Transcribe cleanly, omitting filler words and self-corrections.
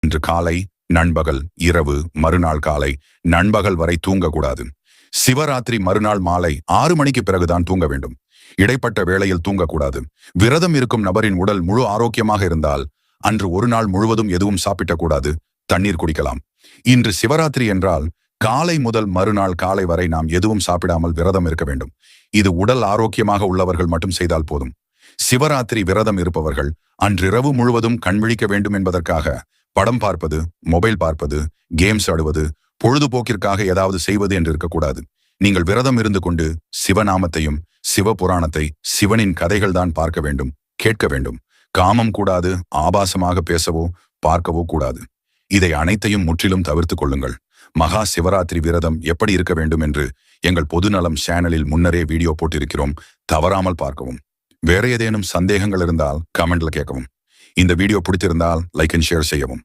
இன்று காலை, நண்பகல், இரவு, மறுநாள் காலை, நண்பகல் வரை தூங்கக்கூடாது. சிவராத்திரி மறுநாள் மாலை 6 மணிக்கு பிறகுதான் தூங்க வேண்டும். இடைப்பட்ட வேளையில் தூங்கக்கூடாது. விரதம் இருக்கும் நபரின் உடல் முழு ஆரோக்கியமாக இருந்தால் அன்று ஒரு நாள் முழுவதும் எதுவும் சாப்பிடக்கூடாது, தண்ணீர் குடிக்கலாம். இன்று சிவராத்திரி என்றால் காலை முதல் மறுநாள் காலை வரை நாம் எதுவும் சாப்பிடாமல் விரதம் இருக்க வேண்டும். இது உடல் ஆரோக்கியமாக உள்ளவர்கள் மட்டும் செய்தால் போதும். சிவராத்திரி விரதம் இருப்பவர்கள் அன்றிரவு முழுவதும் கண்விழிக்க வேண்டும் என்பதற்காக படம் பார்ப்பது, மொபைல் பார்ப்பது, கேம்ஸ் ஆடுவது, பொழுதுபோக்கிற்காக ஏதாவது செய்வது என்று இருக்கக்கூடாது. நீங்கள் விரதம் இருந்து கொண்டு சிவநாமத்தையும் சிவ புராணத்தை, சிவனின் கதைகள் தான் பார்க்க வேண்டும், கேட்க வேண்டும். காமம் கூடாது, ஆபாசமாக பேசவோ பார்க்கவோ கூடாது. இதை அனைத்தையும் முற்றிலும் தவிர்த்து கொள்ளுங்கள். மகா சிவராத்திரி விரதம் எப்படி இருக்க வேண்டும் என்று எங்கள் பொதுநலம் சேனலில் முன்னரே வீடியோ போட்டிருக்கிறோம், தவறாமல் பார்க்கவும். வேற ஏதேனும் சந்தேகங்கள் இருந்தால் கமெண்ட்ல கேட்கவும். இந்த வீடியோ பிடித்திருந்தால் லைக் அண்ட் ஷேர் செய்யவும்.